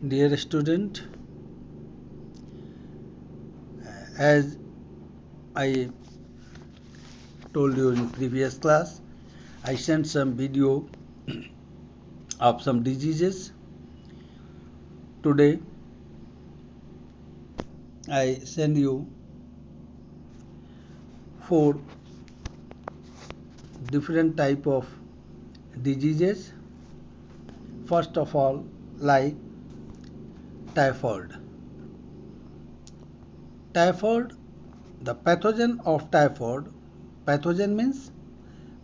Dear student, as I told you in previous class, I sent some video of some diseases. Today, I send you 4 different type of diseases. First of all, like typhoid. Typhoid, the pathogen of typhoid, pathogen means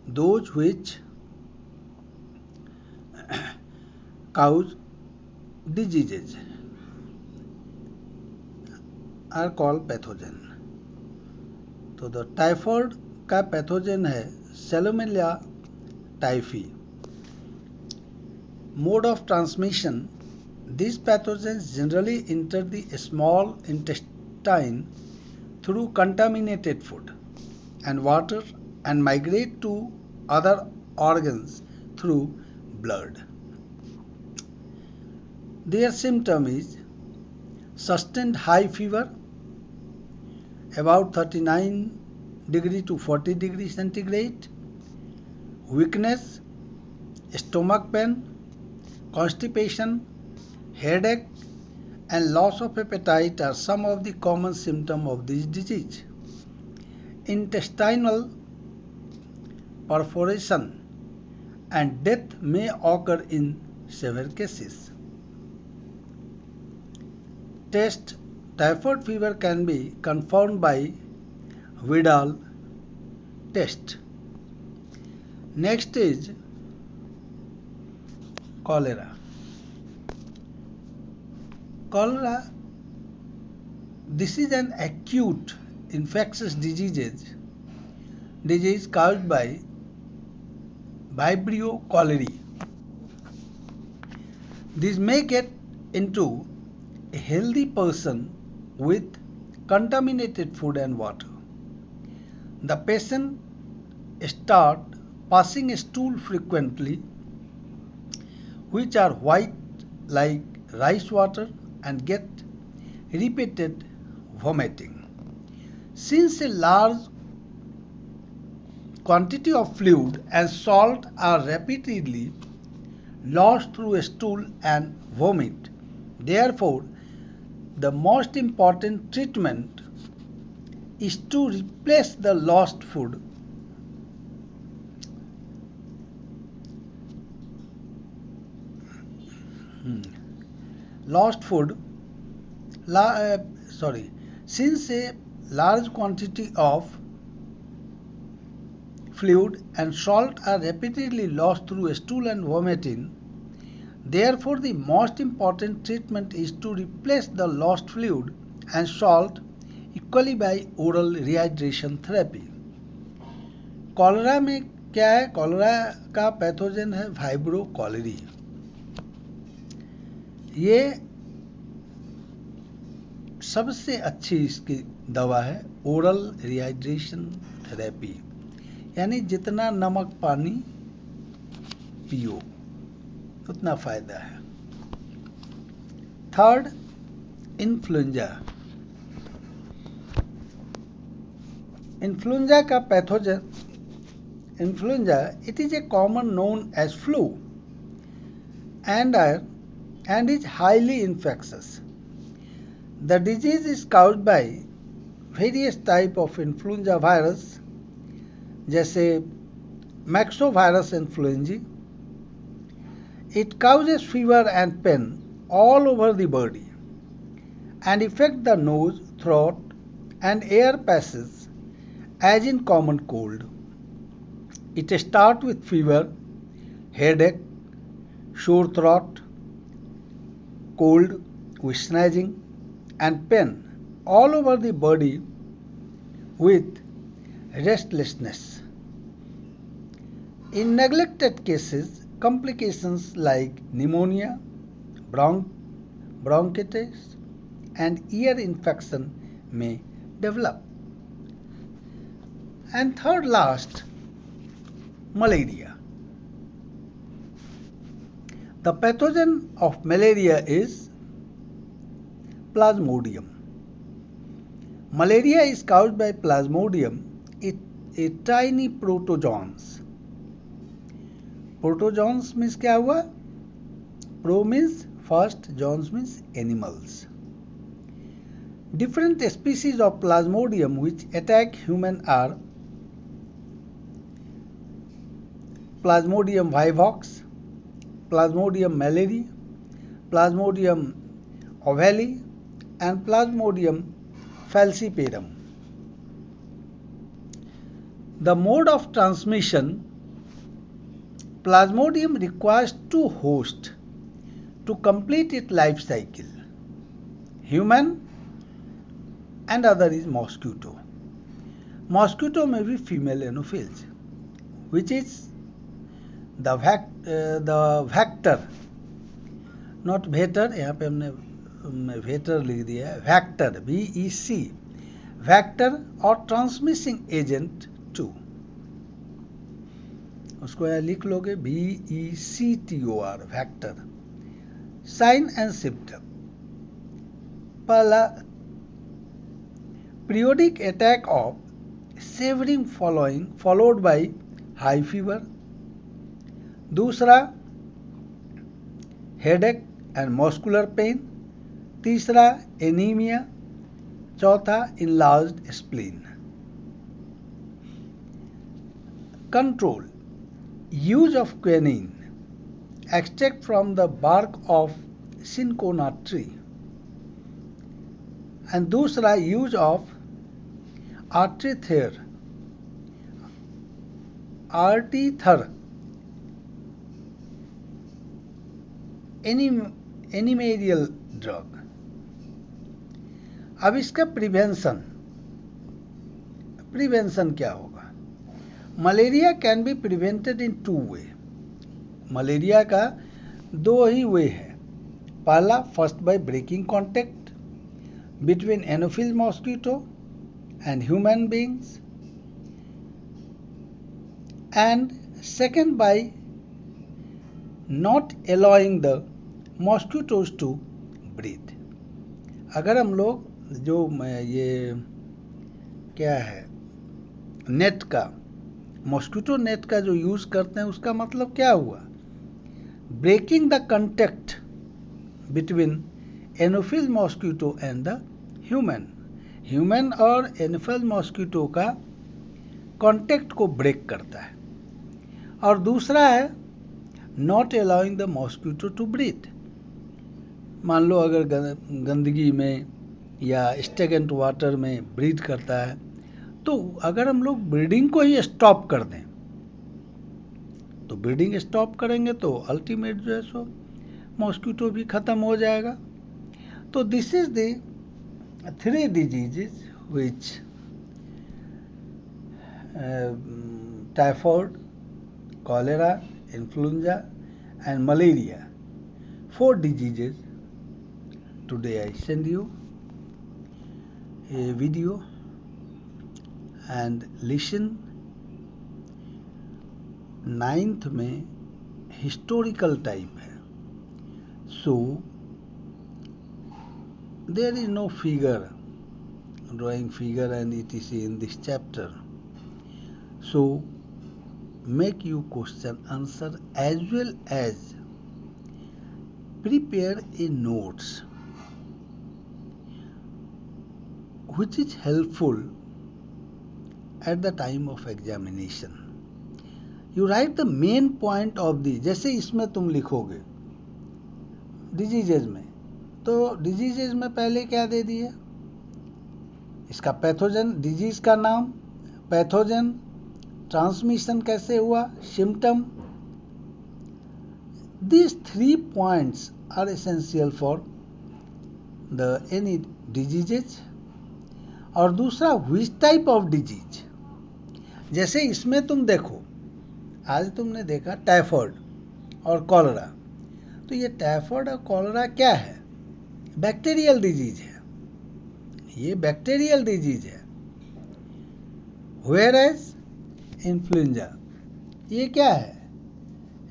those which cause diseases are called pathogen. तो the typhoid का pathogen है सैलोमेलिया typhi. Mode of transmission, these pathogens generally enter the small intestine through contaminated food and water and migrate to other organs through blood. Their symptom is sustained high fever about 39 degree to 40 degree centigrade, weakness, stomach pain, constipation, headache, and loss of appetite are some of the common symptoms of this disease. Intestinal perforation and death may occur in severe cases. Test: typhoid fever can be confirmed by Vidal test. Next is cholera. Cholera, this is an acute infectious disease caused by Vibrio cholerae. This may get into a healthy person with contaminated food and water. The patient start passing stool frequently, which are white like rice water, and get repeated vomiting. Since a large quantity of fluid and salt are rapidly lost through stool and vomit, therefore the most important treatment is to replace the lost food since a large quantity of fluid and salt are rapidly lost through stool and vomiting, therefore the most important treatment is to replace the lost fluid and salt equally by oral rehydration therapy. Cholera में क्या है? Cholera का pathogen है vibro cholerae. ये सबसे अच्छी इसकी दवा है ओरल रिहाइड्रेशन थेरेपी, यानी जितना नमक पानी पियो उतना फायदा है. Third, influenza. इन्फ्लुएंजा का pathogen, influenza, it is a common known as flu and is highly infectious. The disease is caused by various type of influenza virus जैसे मैक्सोवायरस influenza. It causes fever and pain all over the body and affect the nose, throat, and air passages as in common cold. It starts with fever, headache, sore throat, cold with sneezing, and pain all over the body with restlessness. In neglected cases, complications like pneumonia, bronchitis, and ear infection may develop. And third last, malaria. The pathogen of malaria is Plasmodium. Malaria is caused by Plasmodium, a tiny protozoans. Protozoans means क्या हुआ? Pro means first, zones means animals. Different species of Plasmodium which attack human are Plasmodium vivax, Plasmodium malari, Plasmodium ovale, and Plasmodium falciparum. The mode of transmission, Plasmodium requires two hosts to complete its life cycle, human and other is mosquito. Mosquito may be female anopheles, which is the vector, not vector, यहाँ पे हमने vector लिख दिया है, vector, VEC, vector और transmitting agent 2, उसको यहाँ लिख लोगे VECTOR, vector. Sign and symptom. पहला, periodic attack of shivering followed by high fever. दूसरा, headache and muscular pain. तीसरा, anemia. चौथा, enlarged spleen. Control. Use of quinine, extract from the bark of cinchona tree. And दूसरा, use of artemether, antimalarial drug. अब इसका prevention क्या होगा? Malaria can be prevented in 2 way. Malaria का 2 ही way है. पहला, first by breaking contact between anopheles mosquito and human beings, and second by not allowing the mosquitoes to breed. अगर हम लोग जो ये क्या है नेट का, मॉस्किटो नेट का जो यूज करते हैं, उसका मतलब क्या हुआ? Breaking the contact between anopheles mosquito and the human और एनोफिल मॉस्किटो का कांटेक्ट को ब्रेक करता है. और दूसरा है not allowing the mosquito to breed. मान लो अगर गंदगी में या स्टेगनेंट वाटर में ब्रीथ करता है, तो अगर हम लोग ब्रीडिंग को ही स्टॉप कर दें, तो ब्रीडिंग स्टॉप करेंगे तो अल्टीमेट जो है सो मॉस्किटो भी खत्म हो जाएगा. तो this is the 3 diseases which typhoid, cholera, influenza and malaria. 4 diseases. Today I send you a video and listen. 9th में historical type है. So there is no figure, drawing figure and etc. in this chapter. So make you question answer as well as prepare a notes which is helpful at the time of examination. You write the main point of the, जैसे इसमें तुम लिखोगे diseases में, तो diseases में पहले क्या दे दिए? इसका पैथोजन, डिजीज का नाम, पैथोजन, ट्रांसमिशन कैसे हुआ, symptom. These 3 points are essential for the any diseases. और दूसरा, which type of disease. जैसे इसमें तुम देखो, आज तुमने देखा टाइफॉइड और कॉलरा, तो ये टाइफॉइड और कॉलरा क्या है? बैक्टीरियल डिजीज है. ये बैक्टीरियल डिजीज है. Whereas इन्फ्लुएंजा, ये क्या है?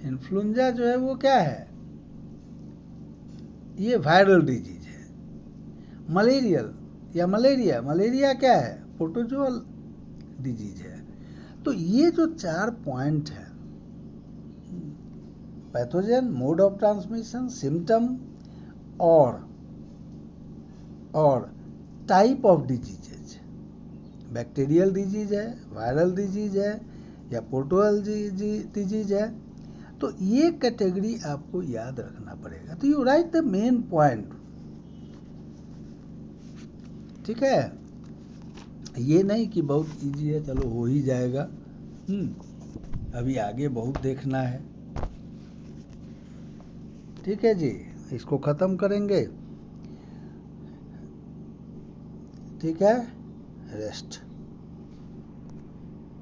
इन्फ्लुएंजा जो है वो क्या है? ये वायरल डिजीज है. मलेरियल या मलेरिया, मलेरिया क्या है, प्रोटोजोअल डिजीज है। तो ये जो 4 पॉइंट है, pathogen, mode of transmission, symptom और type of diseases, bacterial disease है, वायरल डिजीज है या प्रोटोजोअल डिजीज है, तो ये कैटेगरी आपको याद रखना पड़ेगा। तो you right the main point, ठीक है। ये नहीं कि बहुत इजी है, चलो हो ही जाएगा, अभी आगे बहुत देखना है, ठीक है जी। इसको खत्म करेंगे, ठीक है, रेस्ट।